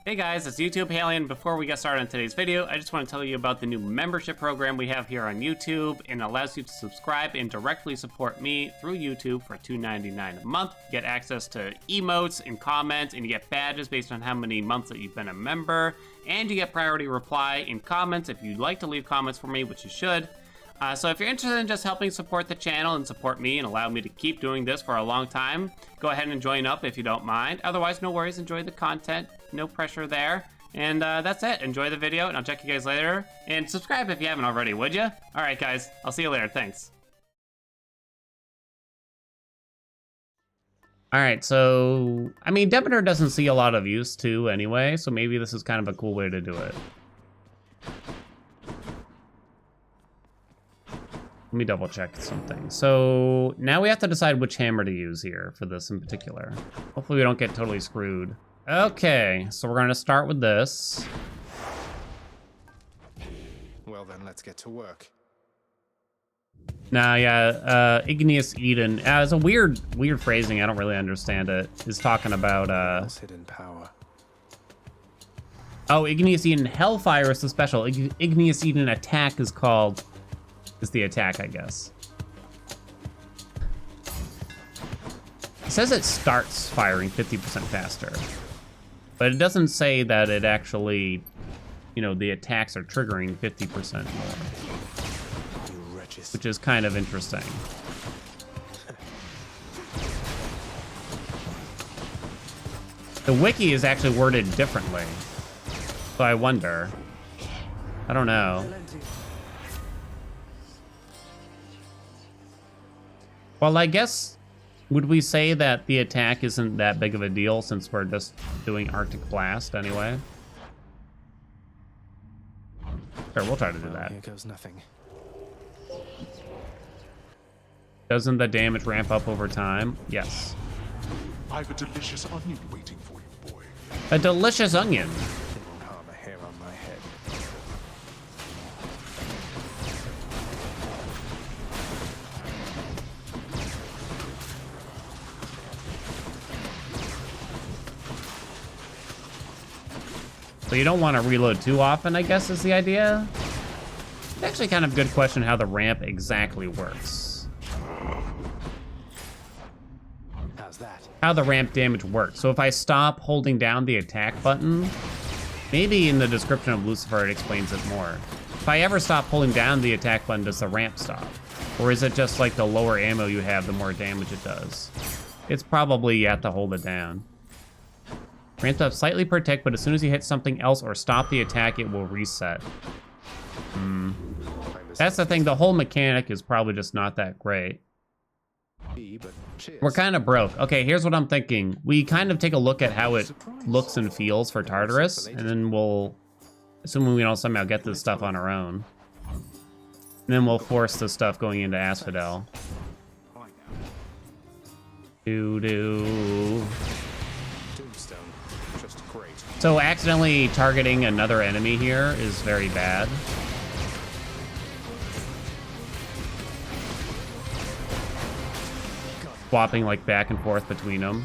Hey guys, it's YouTube Haelian. Before we get started on today's video, I just want to tell you about the new membership program we have here on YouTube, and it allows you to subscribe and directly support me through YouTube for $2.99 a month. You get access to emotes and comments, and you get badges based on how many months that you've been a member, and you get priority reply in comments if you'd like to leave comments for me, which you should. So if you're interested in just helping support the channel and support me and allow me to keep doing this for a long time, go ahead and join up if you don't mind. Otherwise, no worries, enjoy the content, no pressure there. And that's it, enjoy the video, and I'll check you guys later. And subscribe if you haven't already, would you? All right, guys, I'll see you later, thanks. All right, so, I mean, Demeter doesn't see a lot of use too anyway, so maybe this is kind of a cool way to do it. Let me double check something. So now we have to decide which hammer to use here for this in particular. Hopefully we don't get totally screwed. Okay, so we're gonna start with this. Well then, let's get to work. Nah, yeah, Igneous Eden. It's a weird phrasing, I don't really understand it. Is talking about, hidden power. Oh, Igneous Eden Hellfire is the special. Igneous Eden Attack is the attack, I guess. It says it starts firing 50% faster, but it doesn't say that it actually, you know, the attacks are triggering 50% more, which is kind of interesting. The wiki is actually worded differently, so I wonder. I don't know. Well, I guess, would we say that the attack isn't that big of a deal since we're just doing Arctic Blast anyway? Sure, we'll try to do that. Here goes nothing. Doesn't the damage ramp up over time? Yes. I've a delicious onion waiting for you, boy. A delicious onion. It won't harm a hair on my head. So you don't want to reload too often, I guess, is the idea. It's actually kind of a good question how the ramp exactly works. How's that? How the ramp damage works. So if I stop holding down the attack button, maybe in the description of Lucifer it explains it more. If I ever stop holding down the attack button, does the ramp stop? Or is it just like the lower ammo you have, the more damage it does? It's probably you have to hold it down. Ramps up slightly per tick, but as soon as you hit something else or stop the attack, it will reset. That's the thing, the whole mechanic is probably just not that great. We're kind of broke. Okay, here's what I'm thinking. We kind of take a look at how it looks and feels for Tartarus, and then we'll, assuming we don't somehow get this stuff on our own, and then we'll force the stuff going into Asphodel. So accidentally targeting another enemy here is very bad. Swapping like back and forth between them.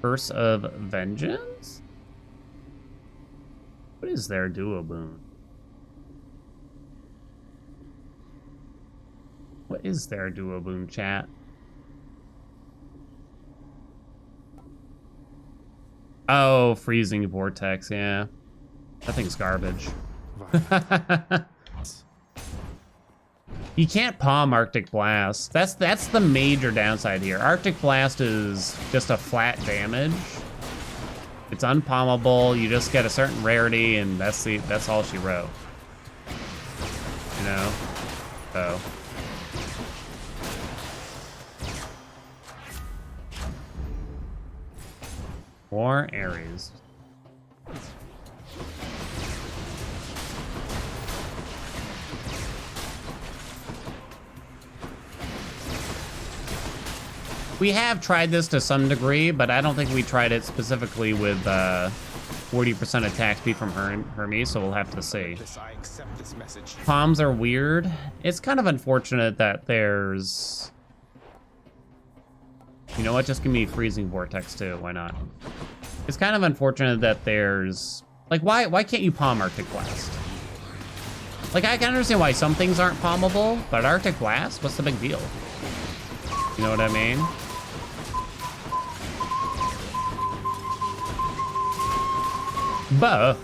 Curse of Vengeance? What is their duo boon? What is their duo boon, chat? Oh, freezing vortex, yeah. That thing's garbage. You can't palm Arctic Blast. That's the major downside here. Arctic Blast is just a flat damage. It's unpalmable. You just get a certain rarity, and that's all she wrote. You know? So. More Ares. We have tried this to some degree, but I don't think we tried it specifically with 40% attack speed from Hermes, so we'll have to see. Palms are weird. It's kind of unfortunate that there's You know what? Just give me Freezing Vortex too. Why not? It's kind of unfortunate that there's... Like, why can't you palm Arctic Blast? Like, I can understand why some things aren't palmable, but Arctic Blast? What's the big deal? You know what I mean? Buh.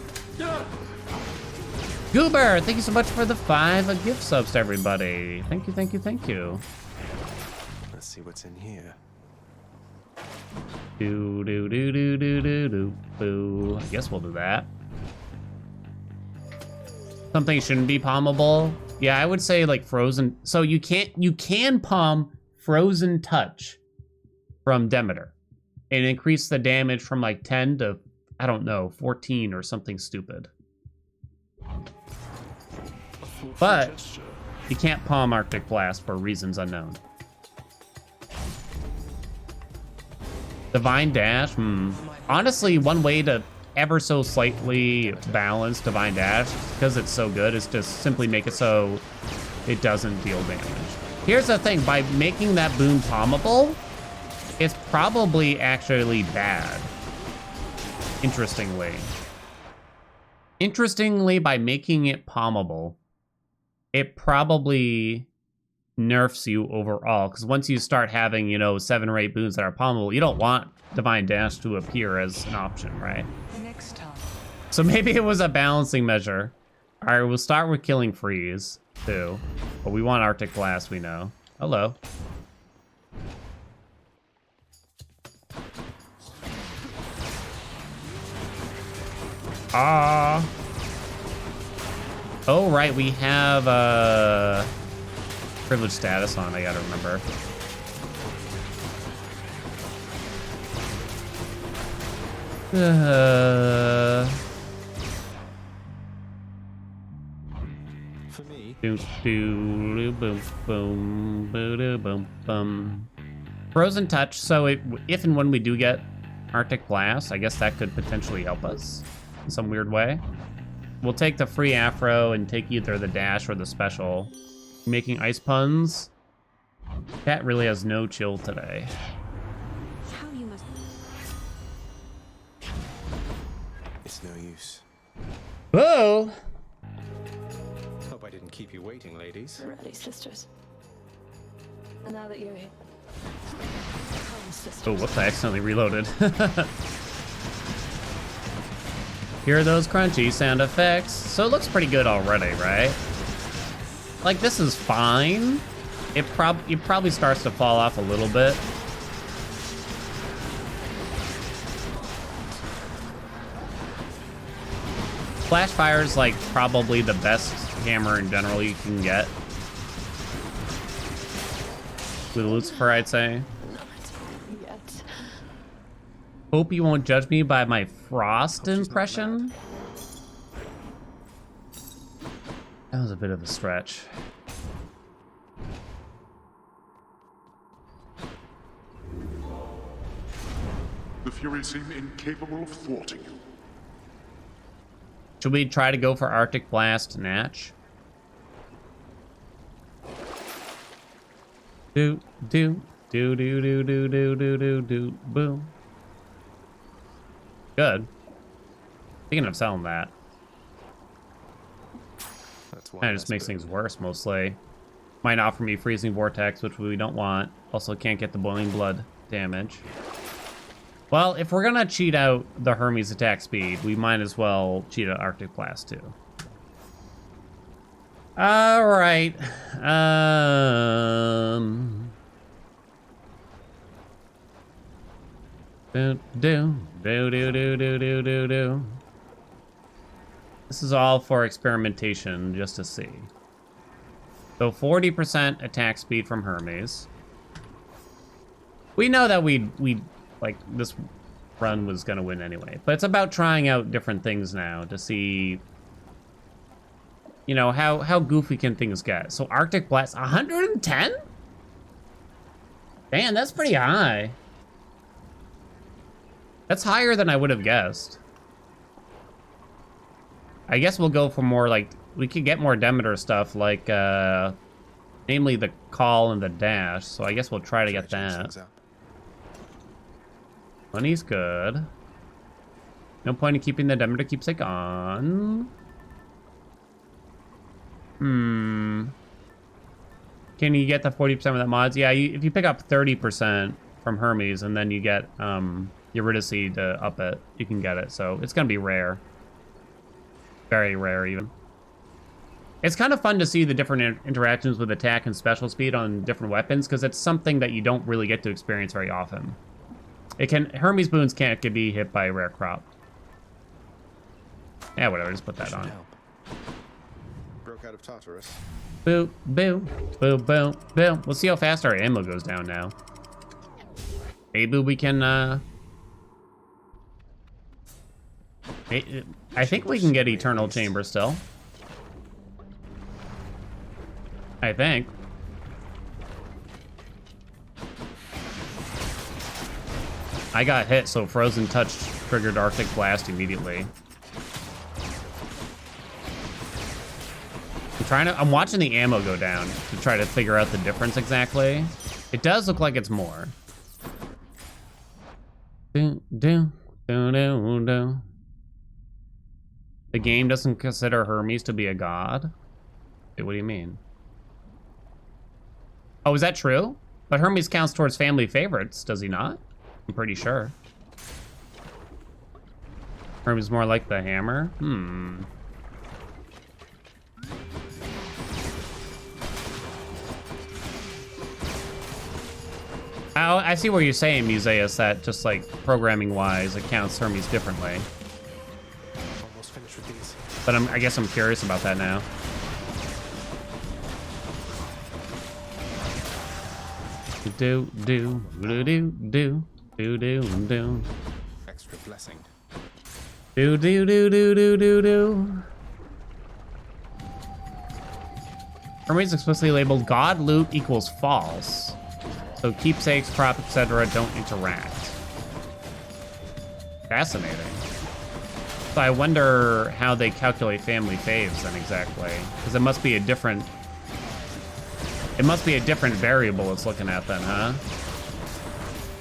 Goober, thank you so much for the 5 gift subs to everybody. Thank you, thank you, thank you. Let's see what's in here. Do do do do do do do boo. I guess we'll do that. Something shouldn't be palmable. Yeah, I would say like frozen. So you can palm Frozen Touch from Demeter and increase the damage from like 10 to, I don't know, 14 or something stupid. But you can't palm Arctic Blast for reasons unknown. Divine Dash? Honestly, one way to ever so slightly balance Divine Dash, because it's so good, is to simply make it so it doesn't deal damage. Here's the thing, by making that boon palmable, it's probably actually bad. Interestingly. Interestingly, by making it palmable, it probably nerfs you overall, because once you start having, you know, 7 or 8 boons that are palmable, you don't want Divine Dash to appear as an option, right? Next time. So maybe it was a balancing measure. All right, we'll start with killing Freeze, too. But we want Arctic Blast, we know. Hello. Ah. Oh, right, we have privilege status on, I gotta remember. For me, Boom, boom, boom, boom, boom, boom. Frozen Touch. So if and when we do get Arctic Blast, I guess that could potentially help us in some weird way. We'll take the free Afro and take either the dash or the special. Making ice puns. Cat really has no chill today. How you must. it's no use. Whoa! Hope I didn't keep you waiting, ladies. Ready, sisters. And now that you're here. Come, sisters. Oh, whoops, I accidentally reloaded. Hear those crunchy sound effects? So it looks pretty good already, right? Like, this is fine. It probably starts to fall off a little bit. Flash Fire is like probably the best hammer in general you can get. With Lucifer, I'd say. Not yet. Hope you won't judge me by my Frost impression. That was a bit of a stretch. The Furies seem incapable of thwarting you. Should we try to go for Arctic Blast Natch? Do do do do do do do do do do boom. Good. Thinking of selling that. That's why Kind of just makes things worse mostly. Might offer me Freezing Vortex, which we don't want. Also can't get the Boiling Blood damage. Well, if we're gonna cheat out the Hermes attack speed, we might as well cheat out Arctic Blast too. All right. Do do do do do do do do do. This is all for experimentation, just to see. So 40% attack speed from Hermes. We know that we like this run was gonna win anyway, but it's about trying out different things now to see, you know, how goofy can things get. So Arctic Blast, 110? Damn, that's pretty high. That's higher than I would have guessed. I guess we'll go for more like, we could get more Demeter stuff like, namely the call and the dash. So I guess we'll try to get that. Money's good. No point in keeping the Demeter keepsake on. Can you get the 40% with that mods? Yeah, if you pick up 30% from Hermes and then you get Eurydice to up it, you can get it. So it's gonna be rare. Very rare even. It's kind of fun to see the different interactions with attack and special speed on different weapons, because it's something that you don't really get to experience very often. Hermes boons can't be hit by a rare crop. Yeah, whatever, just put that on. Help. Broke out of Tartarus. Boo, boo, boo, boo, boo. We'll see how fast our ammo goes down now. Maybe we can, I think we can get Eternal Chamber still. I think. I got hit, so Frozen Touch triggered Arctic Blast immediately. I'm watching the ammo go down to try to figure out the difference exactly. It does look like it's more. The game doesn't consider Hermes to be a god? Wait, what do you mean? Oh, is that true? But Hermes counts towards family favorites, does he not? I'm pretty sure. Hermes more like the hammer? Oh, I see what you're saying, Museus, that just like programming-wise, it counts Hermes differently. Almost finished with these. But I guess I'm curious about that now. Do. Extra blessing. Do. Hermes explicitly labeled God loot equals false. So keepsakes, prop, etc. don't interact. Fascinating. So I wonder how they calculate family faves then exactly. Because it must be a different variable it's looking at then, huh?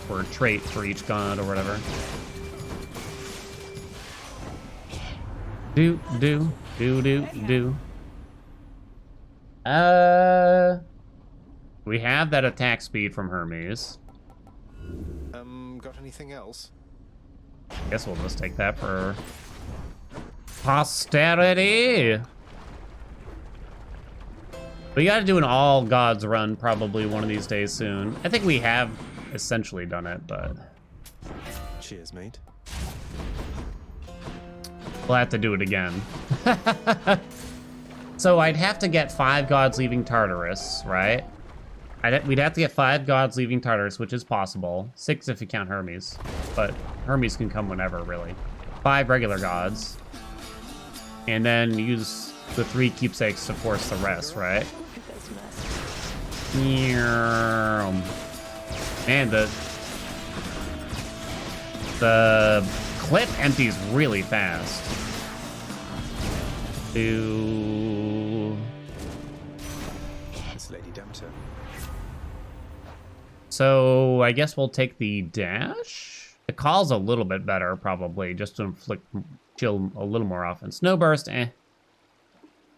Or a trait for each god or whatever. Do. We have that attack speed from Hermes. Got anything else? Guess we'll just take that for posterity. We gotta do an all gods run probably one of these days soon. I think we have essentially done it, but Cheers, mate. we'll have to do it again. So I'd have to get 5 gods leaving Tartarus, right? We'd have to get 5 gods leaving Tartarus, which is possible. 6 if you count Hermes, but Hermes can come whenever, really. 5 regular gods. And then use the 3 keepsakes to force the rest, right? Man, the clip empties really fast. This Lady Demeter. So I guess we'll take the dash. The call's a little bit better, probably, just to inflict chill a little more often. Snowburst, I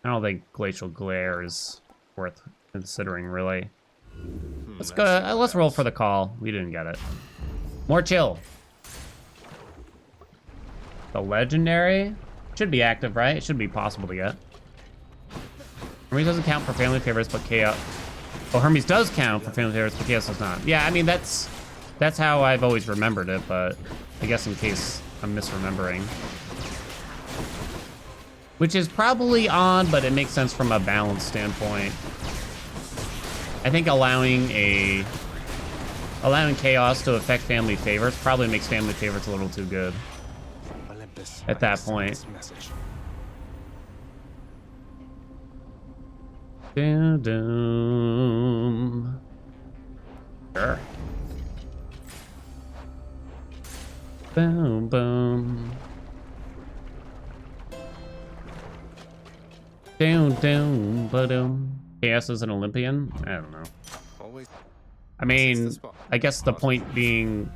don't think Glacial Glare is worth considering, really. Let's go. Let's roll for the call. We didn't get it. More chill. The legendary should be active, right? It should be possible to get. Hermes doesn't count for family favorites, but Chaos. Well, Hermes does count for family favorites, but Chaos does not. Yeah, I mean that's how I've always remembered it, but I guess in case I'm misremembering. Which is probably odd, but it makes sense from a balance standpoint. I think allowing Chaos to affect family favorites probably makes family favorites a little too good. Olympus, At that point. Doom. Sure. Boom, boom. Doom, ba-doom. Chaos is an Olympian? I don't know. Always. I mean, I guess the point being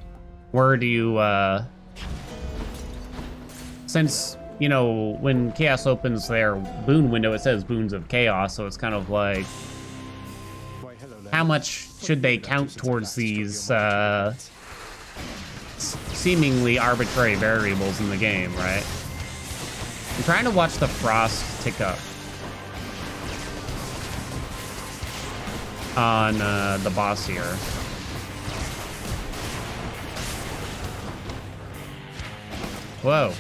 where do you, since, you know, when Chaos opens their boon window, it says Boons of Chaos, so it's kind of like, Why, hello, how lad. much should they count towards these, seemingly arbitrary variables in the game, right? I'm trying to watch the frost tick up on the boss here. Whoa.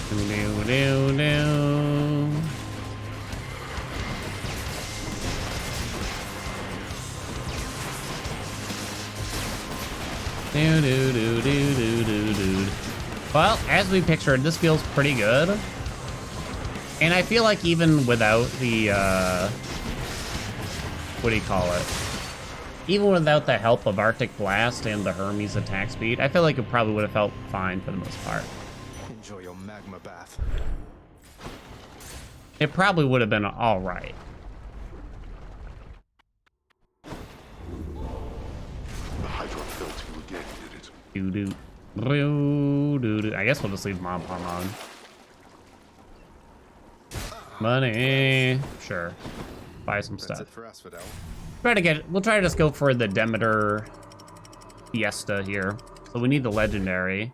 Do-do-do-do. Do-do-do-do-do-do-do. Well, as we pictured, this feels pretty good. And I feel like even without the, what do you call it? Even without the help of Arctic Blast and the Hermes attack speed, I feel like it probably would have felt fine for the most part. Enjoy your magma bath. It probably would have been all right. The Hydra failed you again, did it? Doo-doo. Doo-doo-doo. I guess we'll just leave Mom Palm on. Money. Sure. Buy some That's stuff. it for Asphodel. We'll try to just go for the Demeter Fiesta here. So we need the legendary.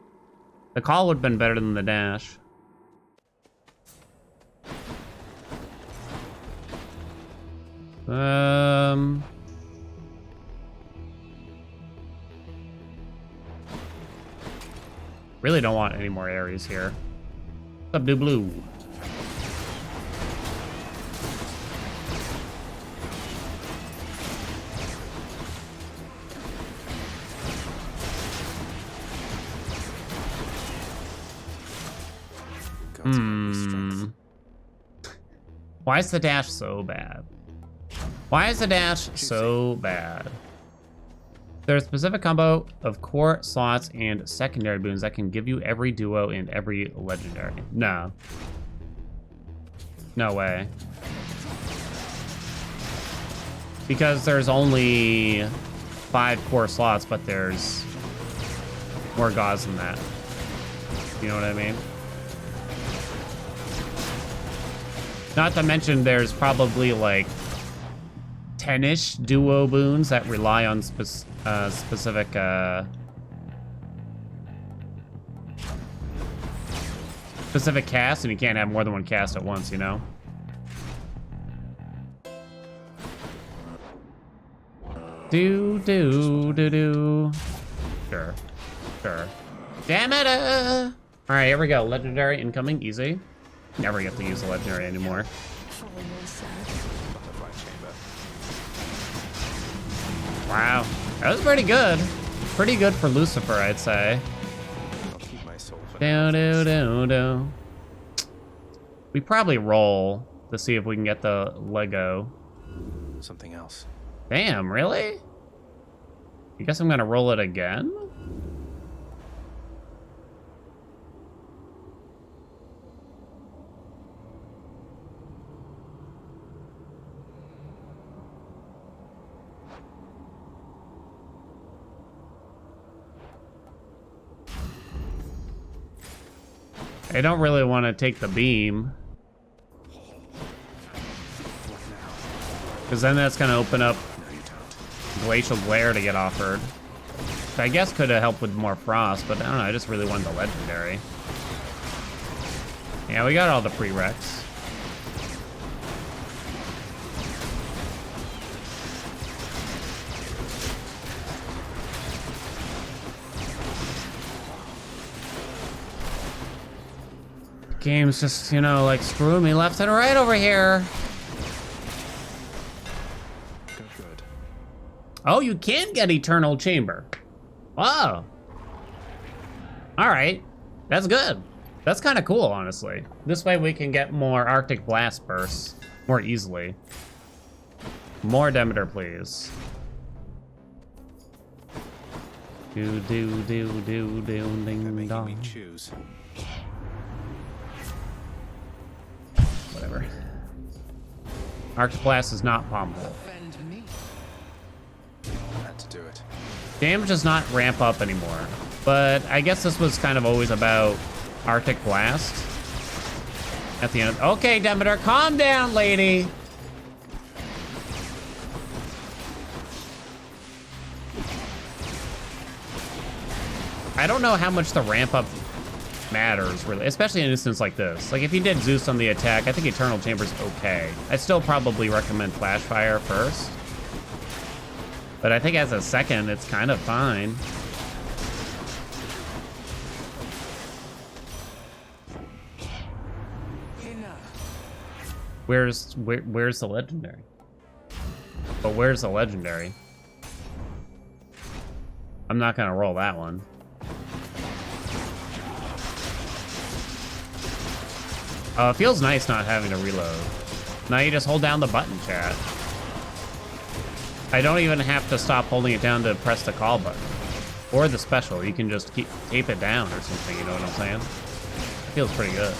The call would have been better than the dash. Really don't want any more Ares here. What's up, Blue Blue? God's given me strength. Why is the dash so bad? Why is the dash so bad? There's a specific combo of core slots and secondary boons that can give you every duo and every legendary. No. No way. Because there's only 5 core slots, but there's more gods than that. You know what I mean? Not to mention there's probably like 10-ish duo boons that rely on specific specific casts, and you can't have more than one cast at once, you know? Do. Sure. Damn it! All right, here we go. Legendary incoming, easy. Never get to use the legendary anymore. Follow your side. Butterfly chamber. Wow, that was pretty good. Pretty good for Lucifer, I'd say. I'll keep my soul for Do. We probably roll to see if we can get the Lego. something else. Damn, really? I guess I'm gonna roll it again? I don't really want to take the beam, because then that's going to open up Glacial Glare to get offered. Which I guess could have helped with more frost, but I don't know, I just really wanted the legendary. Yeah, we got all the prereqs. Game's just, you know, like screwing me left and right over here. Good. Oh, you can get Eternal Chamber. Wow. All right, that's good. That's kind of cool, honestly. This way we can get more Arctic Blast bursts more easily. More Demeter, please. Do, They're ding, making dong. me choose. Whatever. Arctic Blast is not pommel. Defend me. Damage does not ramp up anymore. But I guess this was kind of always about Arctic Blast. At the end. Okay, Demeter, calm down, lady. I don't know how much the ramp up matters, really, especially in an instance like this. Like, if you did Zeus on the attack, I think Eternal Chamber's okay. I'd still probably recommend Flash Fire first. But I think as a second, it's kind of fine. Where's the legendary? But where's the legendary? I'm not gonna roll that one. It feels nice not having to reload. Now you just hold down the button, chat. I don't even have to stop holding it down to press the call button. Or the special, you can just tape it down or something, you know what I'm saying? It feels pretty good.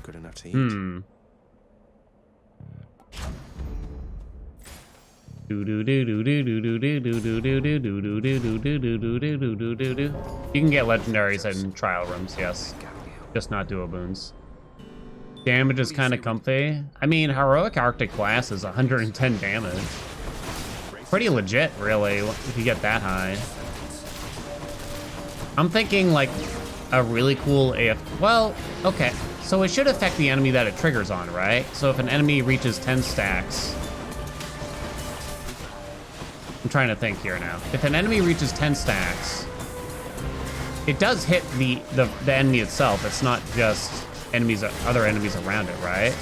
Good enough to eat. You can get legendaries in trial rooms, yes. Just not duo boons. Damage is kind of comfy. I mean, heroic Arctic Blast is 110 damage. Pretty legit, really, if you get that high. I'm thinking like a really cool AF. Well, okay. So it should affect the enemy that it triggers on, right? So if an enemy reaches 10 stacks. I'm trying to think here now. If an enemy reaches 10 stacks, it does hit the enemy itself. It's not just enemies, other enemies around it, right?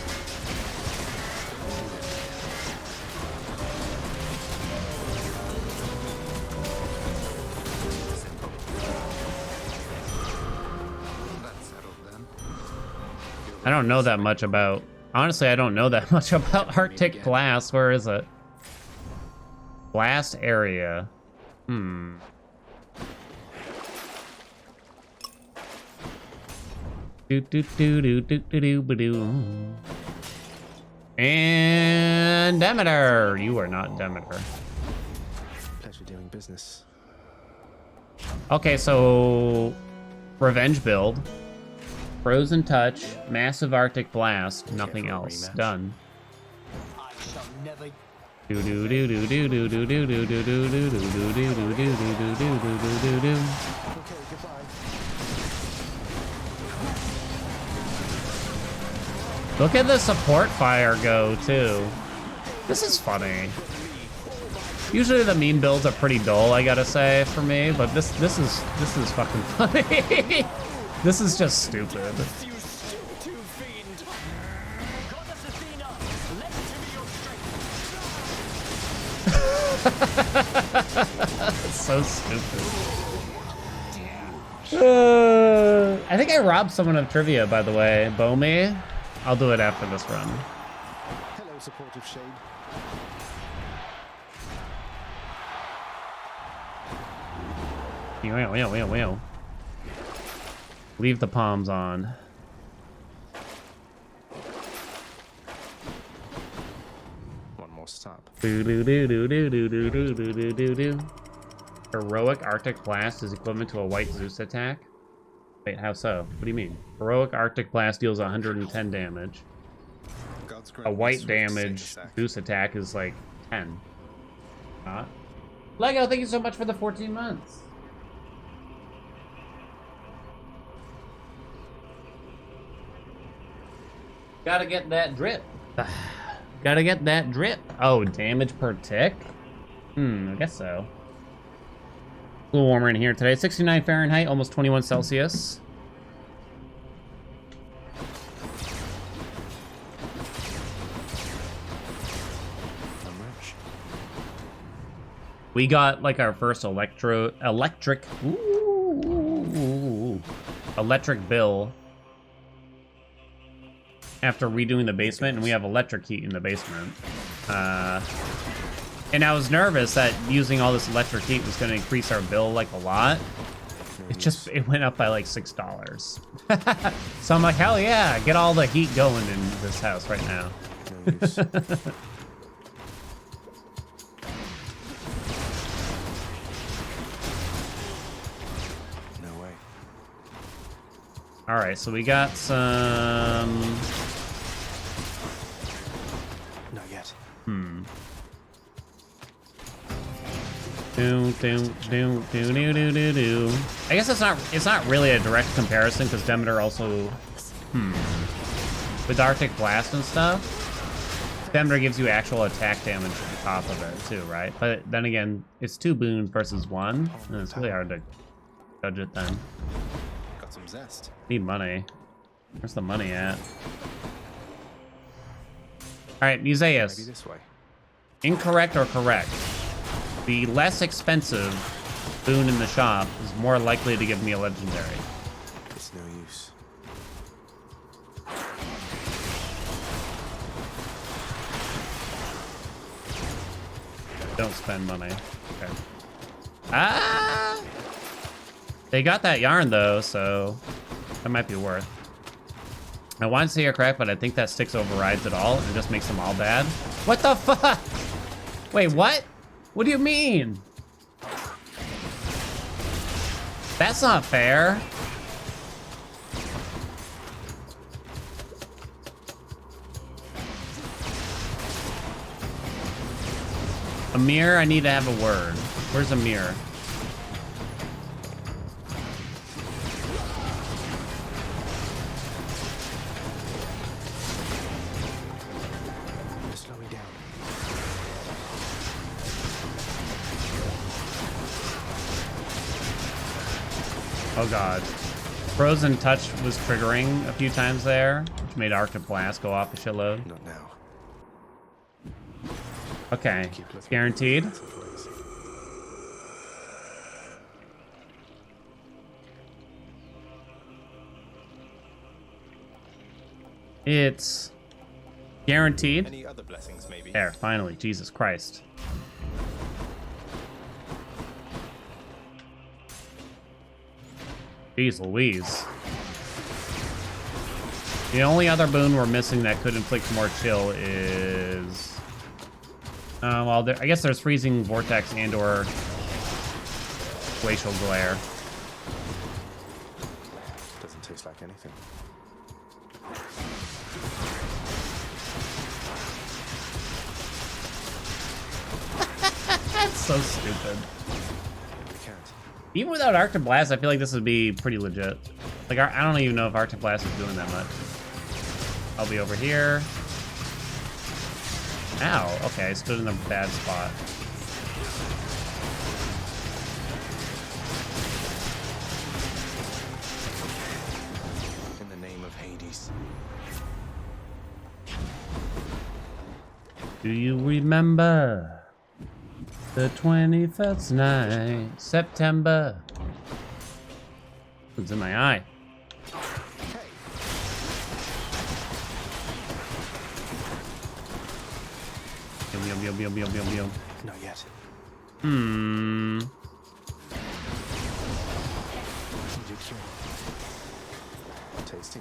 I don't know that much about, honestly, I don't know that much about Arctic Blast. Where is it? Blast area. And Demeter, you are not Demeter. Pleasure doing business. Okay, so revenge build, frozen touch, massive Arctic Blast, nothing else. Done. I shall never. Do do do do do do do do do do do do do do do do do do do. Look at the support fire go too. This is funny. Usually the meme builds are pretty dull, I gotta say, for me, but this is fucking funny. This is just stupid. It's so stupid. I think I robbed someone of trivia, by the way. Bow me. I'll do it after this run. Hello, supportive shade. Leave the palms on. One more stop. Heroic Arctic Blast is equivalent to a white Zeus attack. Wait, how so? What do you mean? Heroic Arctic Blast deals 110 damage. A white damage Zeus attack is like 10. Not. Lego, thank you so much for the 14 months. Gotta get that drip. Gotta get that drip. Oh, damage per tick? I guess so. A little warmer in here today. 69 Fahrenheit, almost 21 Celsius. We got like our first electric bill after redoing the basement, and we have electric heat in the basement. And I was nervous that using all this electric heat was going to increase our bill like a lot. It went up by like $6. So I'm like, hell yeah, get all the heat going in this house right now. right, so we got some... Not yet. I guess it's not really a direct comparison because Demeter also with Arctic Blast and stuff, Demeter gives you actual attack damage on top of it too, right? But then again, it's 2 boons versus 1, and it's really hard to judge it then. Got some zest. Need money. Where's the money at? Alright, Musaeus. Maybe this way. Incorrect or correct? The less expensive boon in the shop is more likely to give me a legendary. It's no use. Don't spend money. Okay. Ah! They got that yarn though, so that might be worth. I want to say you're correct, but I think that Styx overrides it all and just makes them all bad. What the fuck? Wait, what? What do you mean? That's not fair. Amir, I need to have a word. Where's Amir? Slow me down. Oh god. Frozen Touch was triggering a few times there, which made Arctic Blast go off a shitload. Not now. Okay, Keep looking. guaranteed. That's a place. It's guaranteed. Any other blessings, maybe? There, finally, Jesus Christ. Jeez Louise. The only other boon we're missing that could inflict more chill is... well, I guess there's Freezing Vortex and or Glacial Glare. Doesn't taste like anything. That's so stupid. I can't. Even without Arctic Blast, I feel like this would be pretty legit. Like, I don't even know if Arctic Blast is doing that much. I'll be over here. Ow, okay, I stood in a bad spot. In the name of Hades. Do you remember the 21st night, September? It's in my eye. Yum. Not yet. Hmm. Needed cure. Tasty.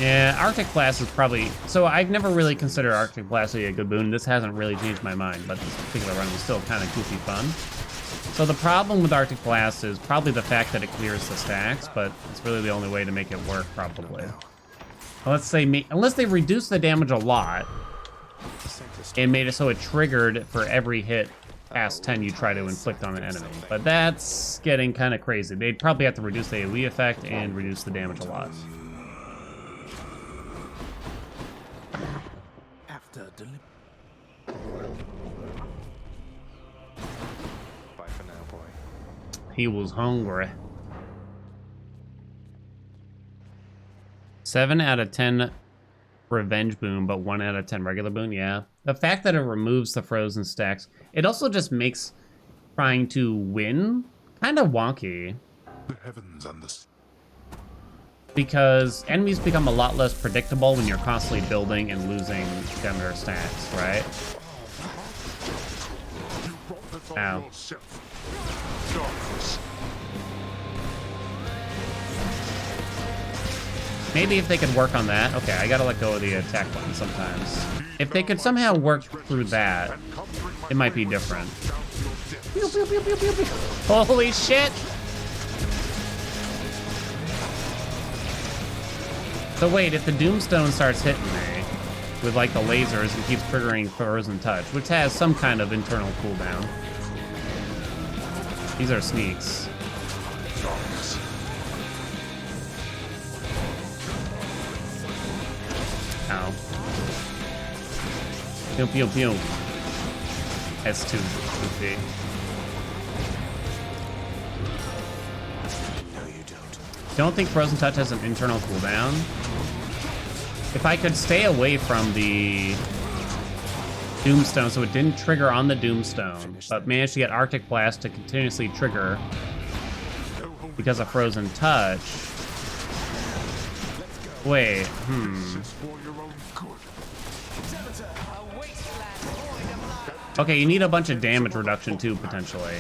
Yeah, Arctic Blast is probably... So I've never really considered Arctic Blast to be a good boon. This hasn't really changed my mind, but this particular run was still kind of goofy fun. So the problem with Arctic Blast is probably the fact that it clears the stacks, but it's really the only way to make it work, probably. Unless they reduce the damage a lot and made it so it triggered for every hit past 10 you try to inflict on an enemy. But that's getting kind of crazy. They'd probably have to reduce the AoE effect and reduce the damage a lot. After Bye for now, boy. He was hungry. 7 out of 10 revenge boon, but 1 out of 10 regular boon, yeah. The fact that it removes the frozen stacks, it also just makes trying to win kind of wonky. The heavens and the sea. Because enemies become a lot less predictable when you're constantly building and losing Demeter stacks, right? You brought this on Ow. yourself. Darkness. Maybe if they could work on that. Okay, I gotta let go of the attack button sometimes. If they could somehow work through that, it might be different. pew, pew, pew, pew, pew, pew. Holy shit! So wait, if the Doomstone starts hitting me with like the lasers and keeps triggering Frozen Touch, which has some kind of internal cooldown. These are sneaks. Ow. Pew pew pew. That's too goofy. No, you don't. Don't think Frozen Touch has an internal cooldown. If I could stay away from the Doomstone so it didn't trigger on the Doomstone, but managed to get Arctic Blast to continuously trigger because of Frozen Touch. Wait, For your own good. Okay, you need a bunch of damage reduction too, potentially.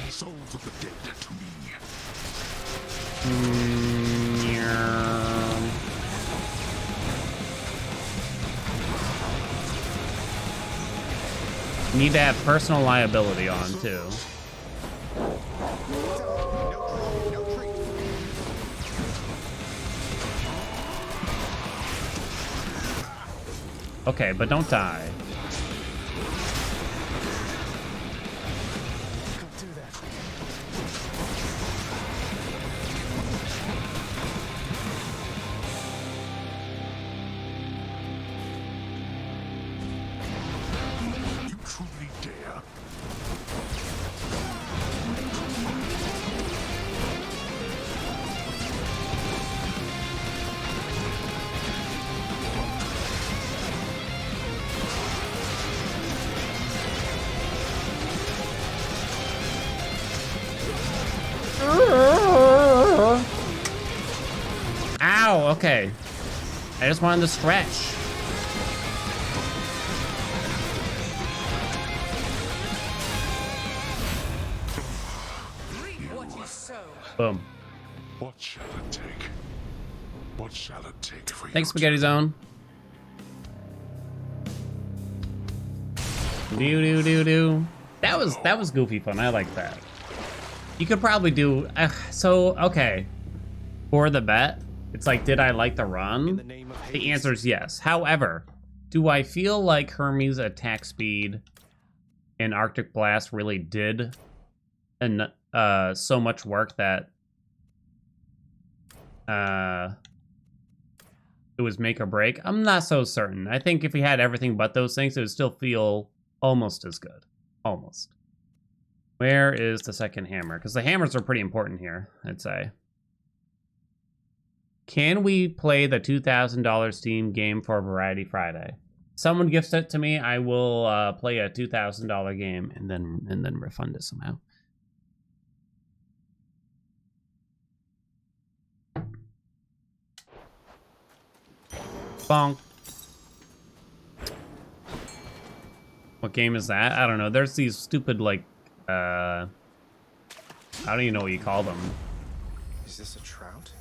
Souls of the dead to me. Need to have personal liability on too. Okay, but don't die. You truly dare. Ow, okay. I just wanted to stretch. Boom. What shall it take? What shall it take for Thanks, you Spaghetti Zone. Do do do do. That was goofy fun. I like that. You could probably do okay. For the bet, it's like, did I like the run? the name of The Hades. answer is yes. However, do I feel like Hermes' attack speed and Arctic Blast really did so much work that it was make or break? I'm not so certain. I think if we had everything but those things, it would still feel almost as good. Almost. Where is the second hammer? Because the hammers are pretty important here, I'd say. Can we play the $2,000 Steam game for Variety Friday? Someone gifts it to me, I will play a $2,000 game and then refund it somehow. Bonk. What game is that? I don't know. There's these stupid, like, I don't even know what you call them. Is this a trout?